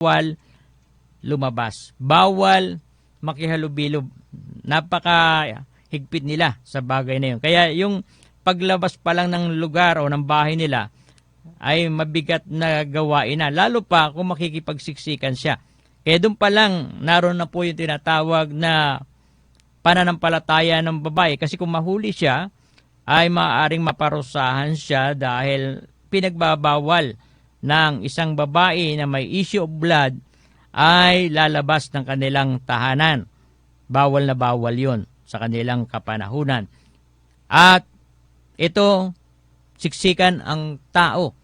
bawal lumabas. Bawal makihalubilo. Napaka-higpit nila sa bagay na yun. Kaya yung paglabas pa lang ng lugar o ng bahay nila ay mabigat na gawain na. Lalo pa kung makikipagsiksikan siya. Kaya doon pa lang, naroon na po yung tinatawag na pananampalataya ng babae. Kasi kung mahuli siya, ay maaaring maparusahan siya dahil pinagbabawal ng isang babae na may issue of blood ay lalabas ng kanilang tahanan. Bawal na bawal yun sa kanilang kapanahunan. At ito, siksikan ang tao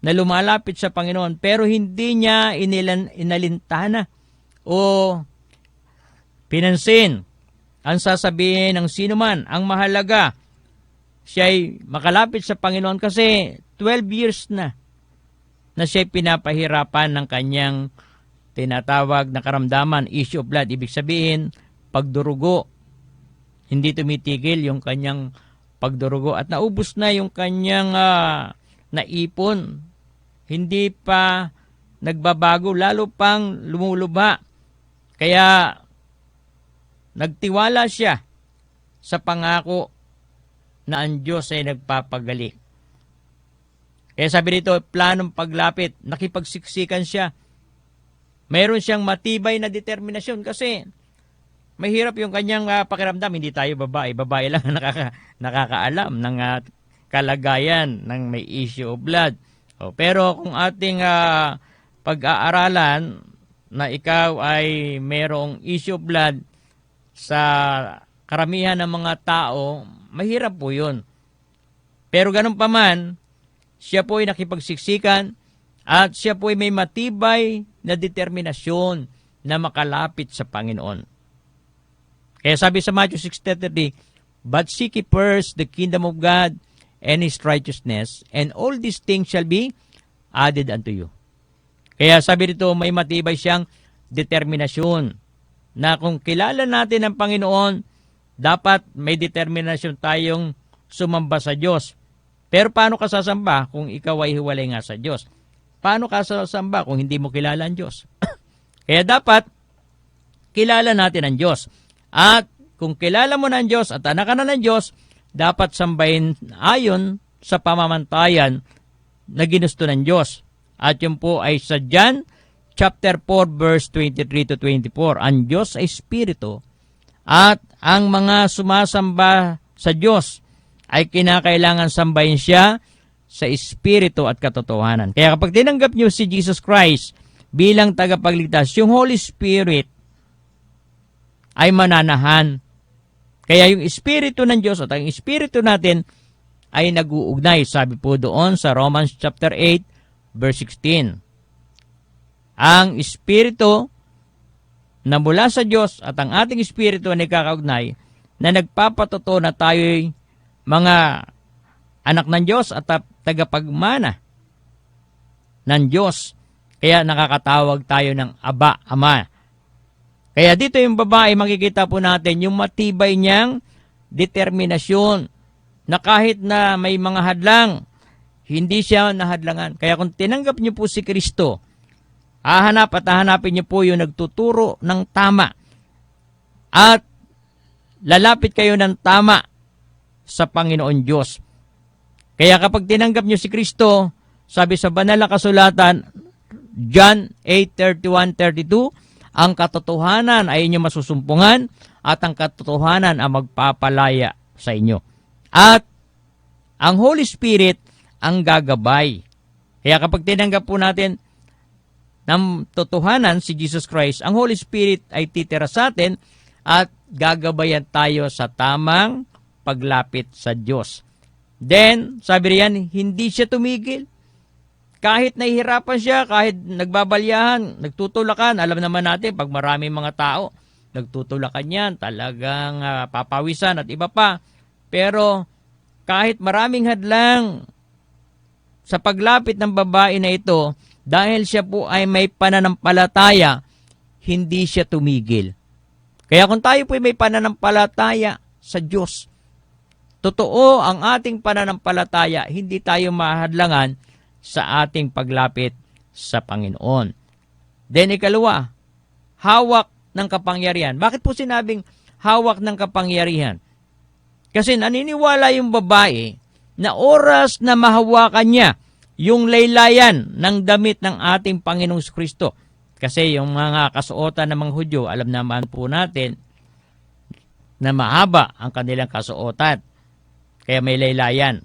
na lumalapit sa Panginoon pero hindi niya inalintana o pinansin ang sasabihin ng sino man. Ang mahalaga, siya'y makalapit sa Panginoon kasi 12 years na siya'y pinapahirapan ng kanyang tinatawag na karamdaman, issue of blood. Ibig sabihin, pagdurugo. Hindi tumitigil yung kanyang pagdurugo at naubos na yung kanyang naipon. Hindi pa nagbabago, lalo pang lumulubha. Kaya nagtiwala siya sa pangako na ang Diyos ay nagpapagali. Kaya sabi dito, planong paglapit, nakipagsiksikan siya. Mayroon siyang matibay na determinasyon kasi mahirap yung kanyang pakiramdam. Hindi tayo babae. Babae lang nakakaalam ng kalagayan ng may issue of blood. Pero kung ating pag-aaralan na ikaw ay mayroong issue of blood sa karamihan ng mga tao, mahirap po yun. Pero ganun pa man, siya po ay nakipagsiksikan at siya po ay may matibay na determinasyon na makalapit sa Panginoon. Kaya sabi sa Matthew 6:33, "But seek ye first the kingdom of God and His righteousness, and all these things shall be added unto you." Kaya sabi dito, may matibay siyang determinasyon na kung kilala natin ang Panginoon, dapat may determinasyon tayong sumamba sa Diyos. Pero paano ka sasamba kung ikaw ay hiwalay nga sa Diyos? Paano ka sasamba kung hindi mo kilala ang Diyos? Kaya dapat kilala natin ang Diyos. At kung kilala mo na ang Diyos at anak ka na ng Diyos, dapat sambahin ayon sa pamamantayan na ginusto ng Diyos. At yun po ay sa John chapter 4 verse 23 to 24. Ang Diyos ay Espiritu at ang mga sumasamba sa Diyos ay kinakailangan sambahin siya sa Espiritu at katotohanan. Kaya kapag tinanggap niyo si Jesus Christ bilang tagapagligtas, yung Holy Spirit ay mananahan. Kaya yung Espiritu ng Diyos at ang Espiritu natin ay nag-uugnay. Sabi po doon sa Romans chapter 8 verse 16. Ang Espiritu na mula sa Diyos at ang ating Espiritu ay nagkakaugnay na nagpapatotoo na tayo'y mga anak ng Diyos at tagapagmana ng Diyos. Kaya nakakatawag tayo ng Aba, Ama. Kaya dito yung babae, makikita po natin yung matibay niyang determinasyon na kahit na may mga hadlang, hindi siya nahadlangan. Kaya kung tinanggap niyo po si Kristo, hahanapin niyo po yung nagtuturo ng tama at lalapit kayo ng tama sa Panginoon Diyos. Kaya kapag tinanggap niyo si Kristo, sabi sa banal na kasulatan, John 8:31-32, ang katotohanan ay inyong masusumpungan at ang katotohanan ang magpapalaya sa inyo. At ang Holy Spirit ang gagabay. Kaya kapag tinanggap po natin ng totohanan si Jesus Christ, ang Holy Spirit ay titira sa atin at gagabayan tayo sa tamang paglapit sa Diyos. Then, sabi riyan, hindi siya tumigil. Kahit nahihirapan siya, kahit nagbabalyahan, nagtutulakan, alam naman natin, pag maraming mga tao, nagtutulakan yan, talagang papawisan at iba pa. Pero, kahit maraming hadlang sa paglapit ng babae na ito, dahil siya po ay may pananampalataya, hindi siya tumigil. Kaya kung tayo po ay may pananampalataya sa Diyos, totoo ang ating pananampalataya, hindi tayo mahadlangan sa ating paglapit sa Panginoon. Then ikalawa, hawak ng kapangyarihan. Bakit po sinabing hawak ng kapangyarihan? Kasi naniniwala yung babae na oras na mahawakan niya yung laylayan ng damit ng ating Panginoong Kristo. Kasi yung mga kasuotan ng mga Hudyo, alam naman po natin na mahaba ang kanilang kasuotan. Kaya may laylayan.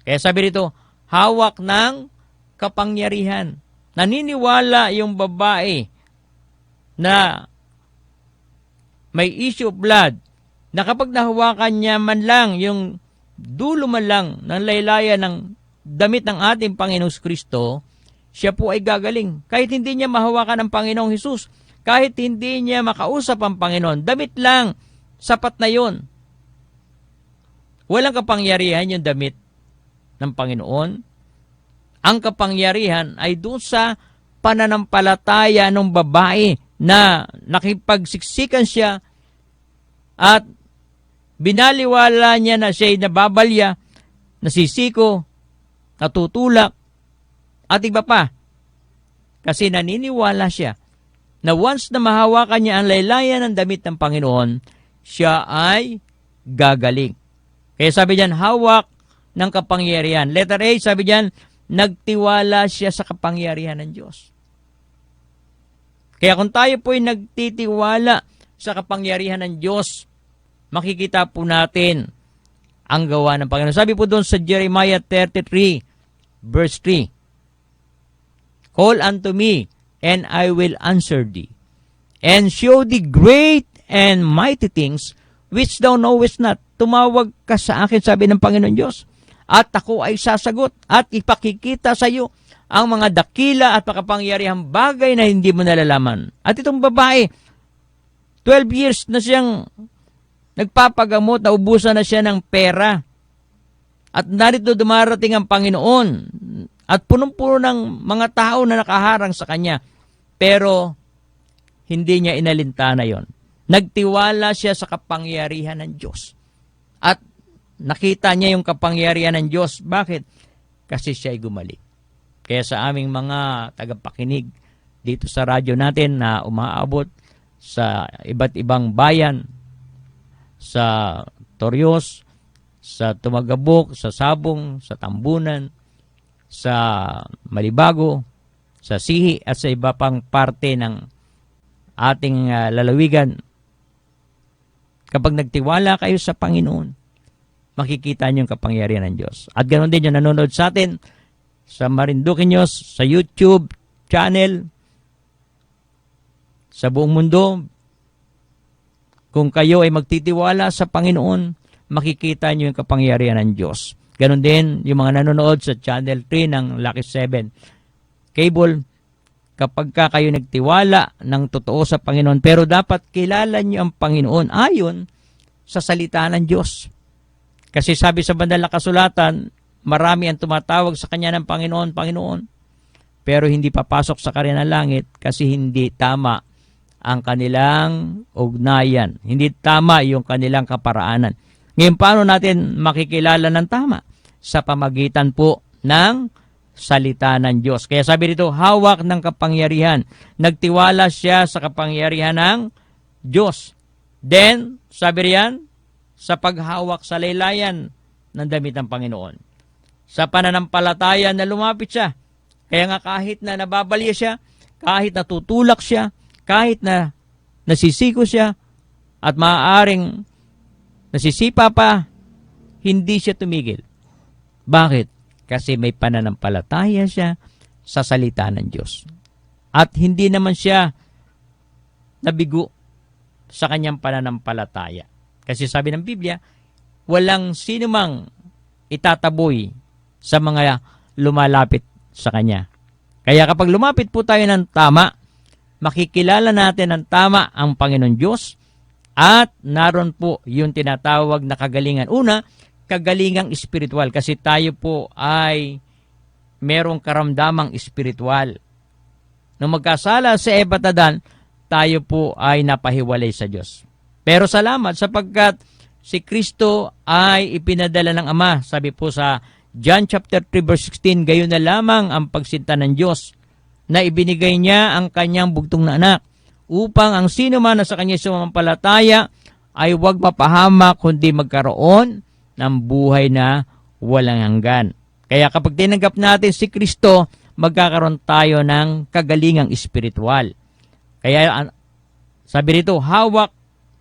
Kaya sabi rito, hawak ng kapangyarihan. Naniniwala yung babae na may issue of blood na kapag nahawakan niya man lang yung dulo man lang ng laylayan ng damit ng ating Panginoong Kristo, siya po ay gagaling. Kahit hindi niya mahawakan ang Panginoong Hesus, kahit hindi niya makausap ang Panginoon, damit lang, sapat na yon. Walang kapangyarihan yung damit ng Panginoon. Ang kapangyarihan ay doon sa pananampalataya ng babae na nakipagsiksikan siya at binaliwala niya na siya'y nababalya, nasisiko, natutulak, at iba pa. Kasi naniniwala siya na once na mahawakan niya ang laylayan ng damit ng Panginoon, siya ay gagaling. Kaya sabi diyan, hawak ng kapangyarihan. Letter A, sabi diyan, nagtiwala siya sa kapangyarihan ng Diyos. Kaya kung tayo po'y nagtitiwala sa kapangyarihan ng Diyos, makikita po natin ang gawa ng Panginoon. Sabi po doon sa Jeremiah 33, verse 3, call unto me, and I will answer thee, and show thee great and mighty things which thou knowest not. Tumawag ka sa akin, sabi ng Panginoon Diyos, at ako ay sasagot at ipakikita sa iyo ang mga dakila at makapangyarihang bagay na hindi mo nalalaman. At itong babae, 12 years na siyang nagpapagamot, naubusan na siya ng pera. At narito dumarating ang Panginoon at punong-puno ng mga tao na nakaharang sa kanya. Pero hindi niya inalintana yon. Nagtiwala siya sa kapangyarihan ng Diyos. At nakita niya yung kapangyarihan ng Diyos. Bakit? Kasi siya ay gumaling. Kaya sa aming mga tagapakinig dito sa radyo natin na umaabot sa iba't ibang bayan, sa Torios, sa Tumagabok, sa Sabong, sa Tambunan, sa Malibago, sa Sihi at sa iba pang parte ng ating lalawigan. Kapag nagtiwala kayo sa Panginoon, makikita niyo yung kapangyarihan ng Diyos. At ganoon din yung nanonood sa atin sa Marinduque News, sa YouTube channel, sa buong mundo. Kung kayo ay magtitiwala sa Panginoon, makikita niyo yung kapangyarihan ng Diyos. Ganon din yung mga nanonood sa Channel 3 ng Lucky 7 Cable. Kapag kayo nagtiwala ng totoo sa Panginoon, pero dapat kilala niyo ang Panginoon ayon sa salita ng Diyos. Kasi sabi sa banal na kasulatan, marami ang tumatawag sa Kanya ng Panginoon, Panginoon, pero hindi papasok sa Karya ng Langit kasi hindi tama ang kanilang ugnayan. Hindi tama yung kanilang kaparaanan. Ngayon, paano natin makikilala ng tama? Sa pamagitan po ng salita ng Diyos. Kaya sabi dito, hawak ng kapangyarihan. Nagtiwala siya sa kapangyarihan ng Diyos. Then, sabi riyan, sa paghawak sa laylayan ng damit ng Panginoon. Sa pananampalataya na lumapit siya. Kaya nga kahit na nababalya siya, kahit natutulak siya, kahit na nasisiko siya, at maaaring nasisipa pa, hindi siya tumigil. Bakit? Kasi may pananampalataya siya sa salita ng Diyos. At hindi naman siya nabigo sa kanyang pananampalataya. Kasi sabi ng Biblia, walang sinumang itataboy sa mga lumalapit sa Kanya. Kaya kapag lumapit po tayo ng tama, makikilala natin ng tama ang Panginoon Diyos at naroon po yung tinatawag na kagalingan. Una, kagalingang espiritual kasi tayo po ay merong karamdamang espiritual. Nung magkasala sa Eva at Adan, tayo po ay napahiwalay sa Diyos. Pero salamat sapagkat si Kristo ay ipinadala ng Ama. Sabi po sa John chapter 3 verse 16, gayon na lamang ang pagsinta ng Diyos na ibinigay niya ang kanyang bugtong na anak upang ang sino man na sa kanya sumampalataya ay huwag mapahamak kundi magkaroon ng buhay na walang hanggan. Kaya kapag tinanggap natin si Kristo, magkakaroon tayo ng kagalingang espiritual. Kaya sabi rito, hawak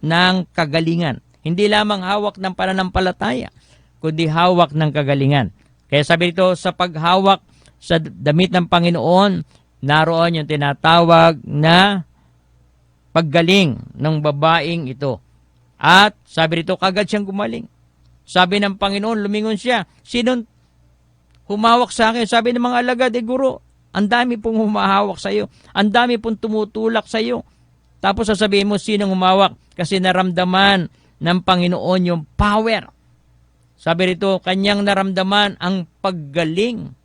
ng kagalingan. Hindi lamang hawak ng pananampalataya, kundi hawak ng kagalingan. Kaya sabi rito, sa paghawak sa damit ng Panginoon, naroon yung tinatawag na paggaling ng babaeng ito. At sabi rito, kagad siyang gumaling. Sabi ng Panginoon, lumingon siya. Sinong humawak sa akin? Sabi ng mga alagad, guro, ang dami pong humahawak sa iyo. Ang dami pong tumutulak sa iyo. Tapos sasabihin mo, sinong humawak? Kasi naramdaman ng Panginoon yung power. Sabi rito, kanyang naramdaman ang paggaling.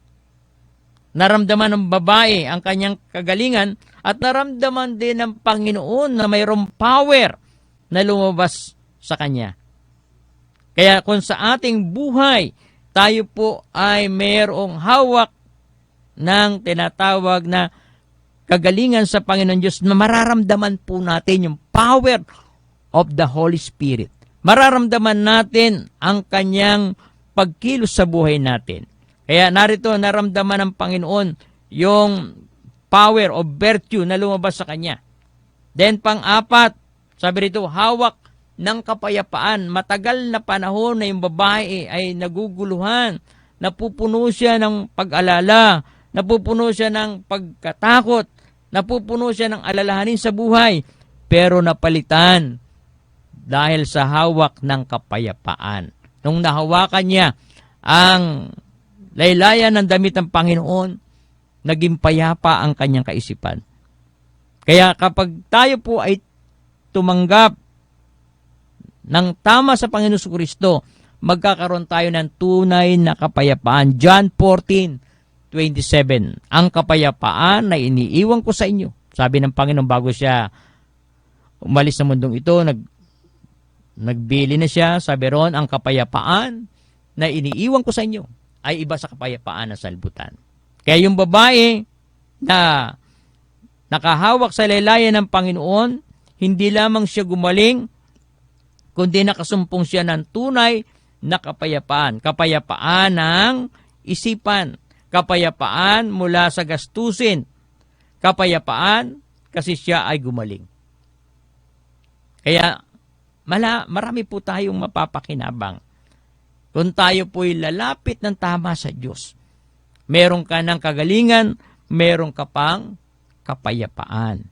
Naramdaman ng babae ang kanyang kagalingan at naramdaman din ng Panginoon na mayroong power na lumabas sa kanya. Kaya kung sa ating buhay, tayo po ay mayroong hawak ng tinatawag na kagalingan sa Panginoon Diyos na mararamdaman po natin yung power of the Holy Spirit. Mararamdaman natin ang kanyang pagkilos sa buhay natin. Kaya narito naramdaman ng Panginoon yung power of virtue na lumabas sa kanya. Then pang-apat, sabi rito, hawak ng kapayapaan. Matagal na panahon na yung babae ay naguguluhan. Napupuno siya ng pag-alala. Napupuno siya ng pagkatakot. Napupuno siya ng alalahanin sa buhay. Pero napalitan dahil sa hawak ng kapayapaan. Nung nahawakan niya ang laylayan ng damit ng Panginoon, naging payapa ang kanyang kaisipan. Kaya kapag tayo po ay tumanggap ng tama sa Panginoon Kristo, magkakaroon tayo ng tunay na kapayapaan. John 14:27. Ang kapayapaan na iniiwan ko sa inyo. Sabi ng Panginoon bago siya umalis sa mundong ito, nagbili na siya. Sabi ron, ang kapayapaan na iniiwan ko sa inyo ay iba sa kapayapaan ng salbutan. Kaya yung babae na nakahawak sa laylayan ng Panginoon, hindi lamang siya gumaling, kundi nakasumpong siya ng tunay na kapayapaan. Kapayapaan ng isipan. Kapayapaan mula sa gastusin. Kapayapaan kasi siya ay gumaling. Kaya marami po tayong mapapakinabang kung tayo po'y lalapit ng tama sa Diyos. Meron ka ng kagalingan, meron ka pang kapayapaan.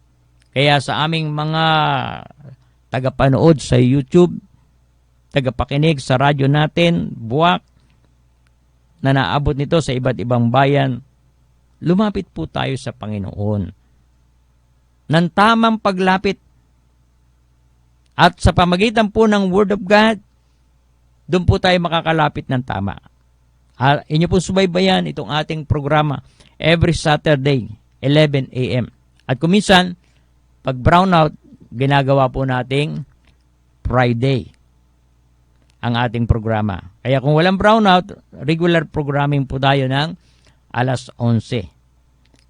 Kaya sa aming mga tagapanood sa YouTube, tagapakinig sa radyo natin, buwak, na naabot nito sa iba't ibang bayan, lumapit po tayo sa Panginoon. Nang tamang paglapit at sa pamagitan po ng Word of God, doon po tayo makakalapit ng tama. Inyo po subaybayan itong ating programa every Saturday, 11 a.m. At kuminsan, pag brownout, ginagawa po nating Friday ang ating programa. Kaya kung walang brownout, regular programming po tayo ng alas 11.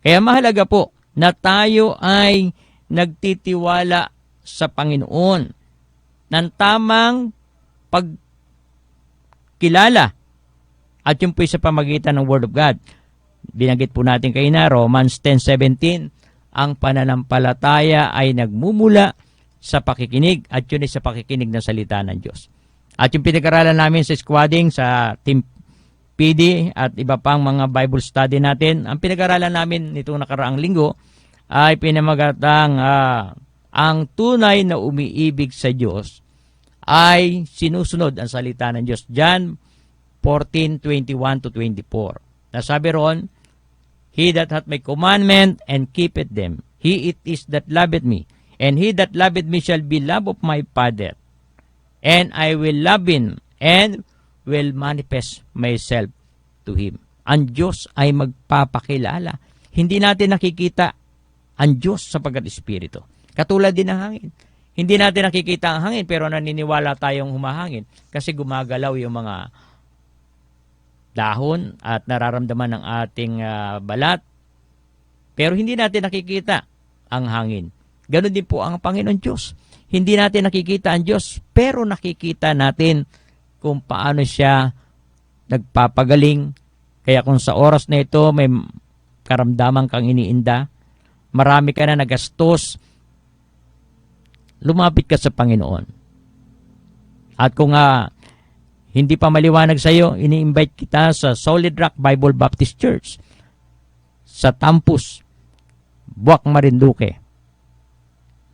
Kaya mahalaga po na tayo ay nagtitiwala sa Panginoon ng tamang pagkilala at yun po sa pamagitan ng Word of God. Binanggit po natin kayo na Romans 10:17, ang pananampalataya ay nagmumula sa pakikinig at yun ay sa pakikinig ng salita ng Diyos. At yung pinag-aralan namin sa squadding, sa Team PD at iba pang mga Bible study natin, ang pinag-aralan namin nitong nakaraang linggo ay pinamagatang ang tunay na umiibig sa Diyos ay sinusunod ang salita ng Diyos. John 14:21-24. Nasabi ron, He that hath my commandment and keepeth them, he it is that loveth me, and he that loveth me shall be loved of my Father, and I will love him, and will manifest myself to him. Ang Diyos ay magpapakilala. Hindi natin nakikita ang Diyos sapagkat Espiritu. Katulad din ng hangin. Hindi natin nakikita ang hangin pero naniniwala tayong humahangin kasi gumagalaw yung mga dahon at nararamdaman ng ating balat pero hindi natin nakikita ang hangin. Ganon din po ang Panginoon Diyos. Hindi natin nakikita ang Diyos, pero nakikita natin kung paano siya nagpapagaling. Kaya kung sa oras na ito may karamdaman kang iniinda, marami ka na nagastos, lumapit ka sa Panginoon. At kung hindi pa maliwanag sa iyo, ini-invite kita sa Solid Rock Bible Baptist Church sa Tampus, Buwak, Marinduque,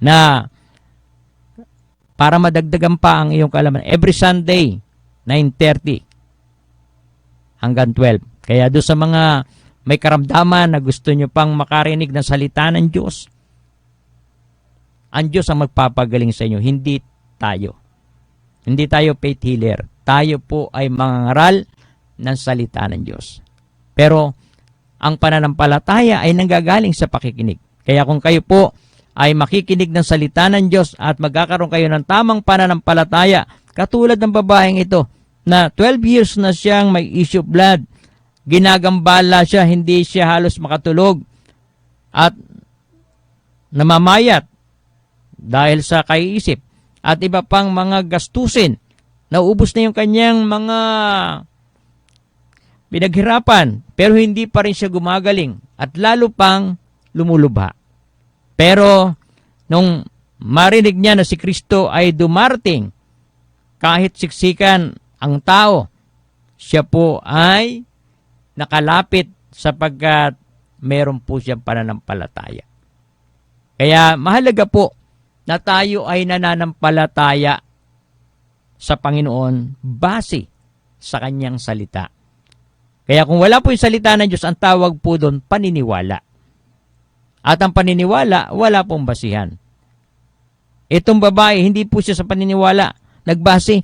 na para madagdagan pa ang iyong kaalaman, every Sunday, 9:30 hanggang 12. Kaya doon sa mga may karamdaman na gusto nyo pang makarinig ng salita ng Diyos, ang Diyos ang magpapagaling sa inyo, hindi tayo. Hindi tayo faith healer. Tayo po ay mangangaral ng salita ng Diyos. Pero ang pananampalataya ay nanggagaling sa pakikinig. Kaya kung kayo po ay makikinig ng salita ng Diyos at magkakaroon kayo ng tamang pananampalataya, katulad ng babaeng ito na 12 years na siyang may issue of blood, ginagambala siya, hindi siya halos makatulog at namamayat dahil sa kaiisip at iba pang mga gastusin. Naubos na yung kanyang mga pinaghirapan, pero hindi pa rin siya gumagaling at lalo pang lumulubha. Pero nung marinig niya na si Kristo ay dumarating, kahit siksikan ang tao, siya po ay nakalapit sapagkat meron po siyang pananampalataya. Kaya mahalaga po na tayo ay nananampalataya sa Panginoon base sa kanyang salita. Kaya kung wala po yung salita ng Diyos, ang tawag po doon paniniwala. At ang paniniwala, wala pong basihan. Itong babae, hindi po siya sa paniniwala nagbase.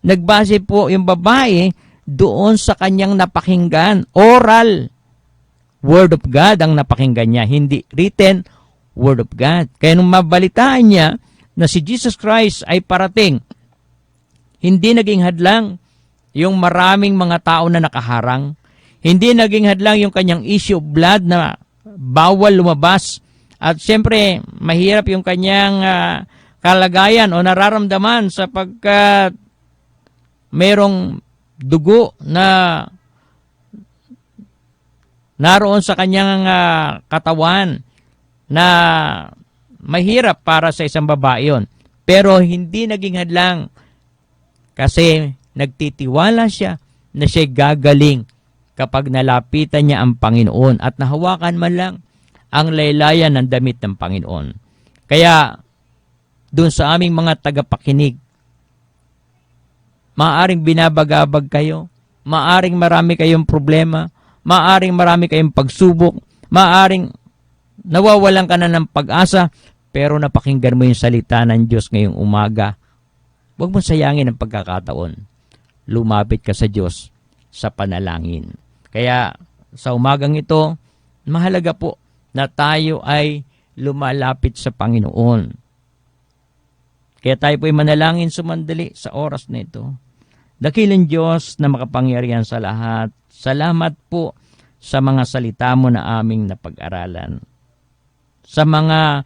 Nagbase po yung babae doon sa kanyang napakinggan. Oral Word of God ang napakinggan niya, hindi written Word of God. Kaya nung mabalitaan niya na si Jesus Christ ay parating, hindi naging hadlang yung maraming mga tao na nakaharang. Hindi naging hadlang yung kanyang issue of blood na bawal lumabas. At siyempre, mahirap yung kanyang kalagayan o nararamdaman sapagkat merong dugo na naroon sa kanyang katawan na mahirap para sa isang babae yon. Pero hindi naging hadlang kasi nagtitiwala siya na siya gagaling kapag nalapitan niya ang Panginoon at nahawakan man lang ang laylayan ng damit ng Panginoon. Kaya doon sa aming mga tagapakinig, maaring binabagabag kayo, maaring marami kayong problema, maaring marami kayong pagsubok, maaring nawawalan ka na ng pag-asa, pero napakinggan mo yung salita ng Diyos ngayong umaga. Huwag mo sayangin ang pagkakataon. Lumapit ka sa Diyos sa panalangin. Kaya sa umagang ito, mahalaga po na tayo ay lumalapit sa Panginoon. Kaya tayo po ay manalangin sumandali sa oras na ito. Dakilang Diyos na makapangyarihan sa lahat, salamat po sa mga salita mo na aming napag-aralan. Sa mga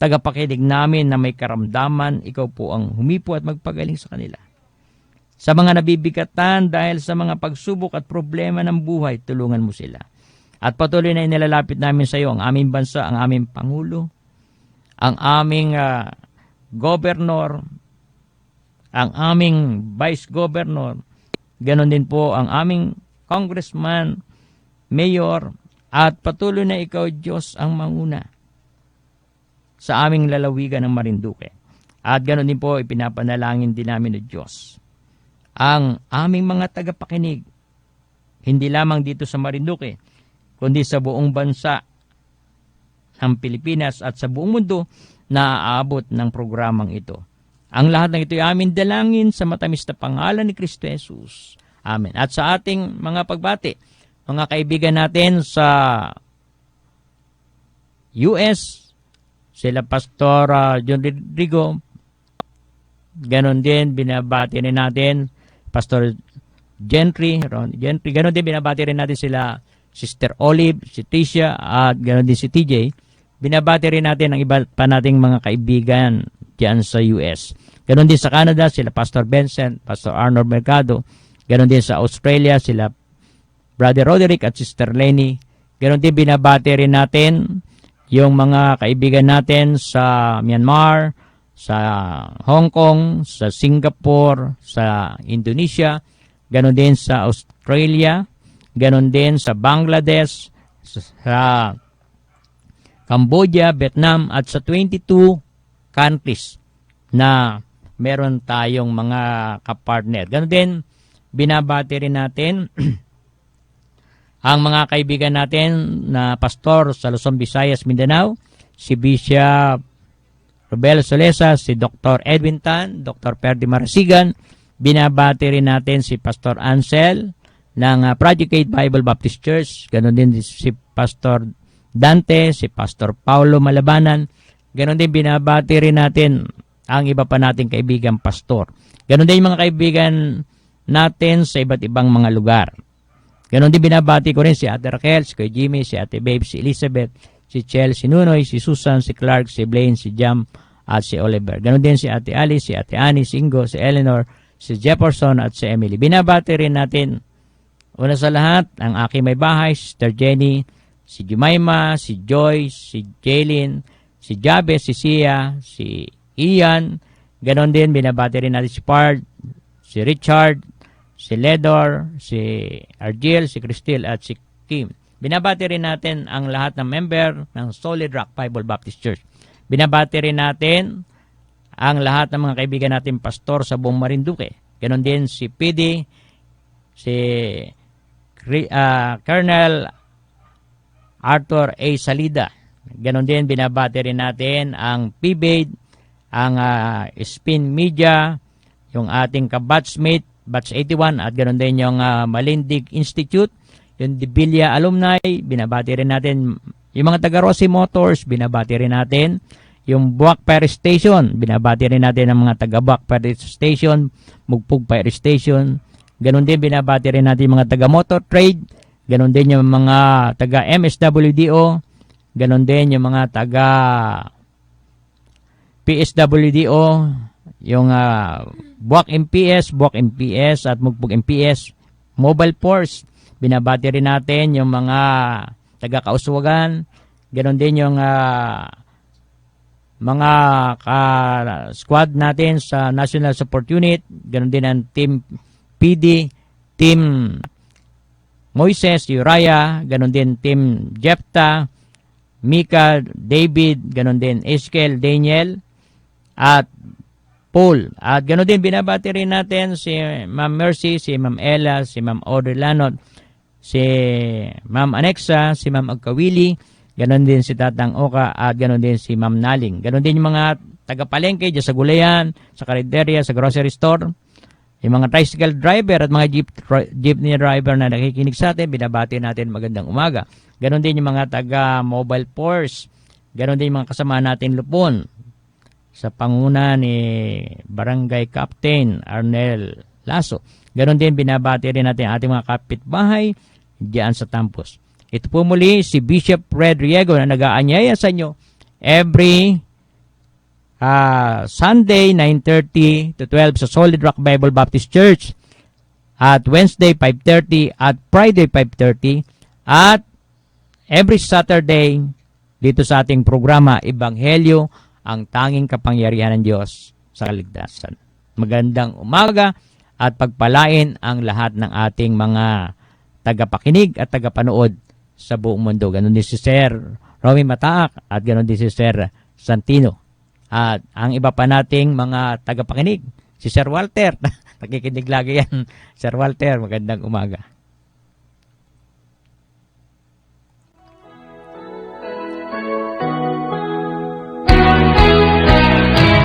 tagapakinig namin na may karamdaman, ikaw po ang humipo at magpagaling sa kanila. Sa mga nabibigatan dahil sa mga pagsubok at problema ng buhay, tulungan mo sila. At patuloy na inilalapit namin sa iyo ang aming bansa, ang aming Pangulo, ang aming Governor, ang aming Vice Governor, ganon din po ang aming Congressman, Mayor, at patuloy na ikaw, Diyos, ang manguna sa aming lalawigan ng Marinduque. At ganon din po, ipinapanalangin din namin ng Diyos ang aming mga tagapakinig, hindi lamang dito sa Marinduque, kundi sa buong bansa ng Pilipinas at sa buong mundo na aabot ng programang ito. Ang lahat ng ito ay amin dalangin sa matamis na pangalan ni Kristo Jesus. Amen. At sa ating mga pagbati, mga kaibigan natin sa US, sila Pastor John Rodrigo, ganon din binabati rin natin Pastor Gentry, ganon din binabati rin natin sila Sister Olive, si Tricia, at ganoon din si TJ. Binabati rin natin ang iba pa nating mga kaibigan diyan sa US. Ganoon din sa Canada, sila Pastor Vincent, Pastor Arnold Mercado. Ganoon din sa Australia, sila Brother Roderick at Sister Lenny. Ganoon din binabati rin natin yung mga kaibigan natin sa Myanmar, sa Hong Kong, sa Singapore, sa Indonesia, ganoon din sa Australia, ganoon din sa Bangladesh, sa Cambodia, Vietnam, at sa 22 countries na meron tayong mga kapartner. Ganoon din, binabati rin natin ang mga kaibigan natin na pastor sa Luzon, Visayas, Mindanao, si Bishop Robel Solesa, si Dr. Edwin Tan, Dr. Perdi Marasigan. Binabati rin natin si Pastor Ansel ng Project 8 Bible Baptist Church. Ganon din si Pastor Dante, si Pastor Paulo Malabanan. Ganon din binabati rin natin ang iba pa nating kaibigan pastor. Ganon din yung mga kaibigan natin sa iba't ibang mga lugar. Ganon din binabati ko rin si Ate Raquel, si Kuya Jimmy, si Ate Babe, si Elizabeth, si Chel, si Nunoy, si Susan, si Clark, si Blaine, si Jam, at si Oliver. Ganon din si Ate Alice, si Ate Annie, si Ingo, si Eleanor, si Jefferson, at si Emily. Binabati rin natin, una sa lahat, ang aking may bahay, Sister Jenny, si Jemima, si Joy, si Jaylin, si Jabez, si Sia, si Ian. Ganon din, binabati rin natin si Pard, si Richard, si Ledor, si Argel, si Cristel, at si Kim. Binabati rin natin ang lahat ng member ng Solid Rock Bible Baptist Church. Binabati rin natin ang lahat ng mga kaibigan natin pastor sa buong Marinduque. Ganon din si PD, si Colonel Arthur A. Salida. Ganon din binabati rin natin ang PBAID, ang Spin Media, yung ating kabatchmate, Batch 81, at ganon din yung Malindig Institute, yung Dibilia Alumni. Binabati rin natin yung mga taga Rossi Motors, binabati rin natin yung Buwak Fire Station, binabati rin natin ang mga taga Buwak Fire Station, Mugpug Fire Station. Ganon din binabati rin natin yung mga taga Motor Trade, ganon din yung mga taga MSWDO, ganon din yung mga taga PSWDO, yung Buwak MPS at Mugpug MPS, Mobile Force. Binabati rin natin yung mga taga Kauswagan, ganon din yung mga squad natin sa National Support Unit, ganon din ang Team PD, Team Moises, Uriah, ganon din Team Jepta, Mika, David, ganon din Eskel, Daniel, at Paul. At ganon din binabati rin natin si Ma'am Mercy, si Ma'am Ella, si Ma'am Audrey Lanot, si Ma'am Anexa, si Ma'am Agkawili, ganon din si Tatang Oka, at ganon din si Ma'am Naling. Ganon din yung mga taga-palengke dyan sa gulayan, sa karinderya, sa grocery store, yung mga tricycle driver at mga jeepney driver na nakikinig sa atin, binabati natin magandang umaga. Ganon din yung mga taga-mobile force, ganon din yung mga kasama natin lupon, sa panguna ni Barangay Captain Arnel Lasso. Ganon din binabati rin natin ating mga kapitbahay diyan sa Tampos. Ito po muli si Bishop Fred Riego na nag-aanyaya sa inyo every Sunday 9:30 to 12 sa Solid Rock Bible Baptist Church, at Wednesday 5:30 at Friday 5:30, at every Saturday dito sa ating programa Ebanghelyo, ang tanging kapangyarihan ng Diyos sa kaligtasan. Magandang umaga at pagpalain ang lahat ng ating mga tagapakinig at tagapanood sa buong mundo. Ganon din si Sir Romy Mataak at ganon din si Sir Santino. At ang iba pa nating mga tagapakinig, si Sir Walter. Nakikinig lagi yan. Sir Walter, magandang umaga.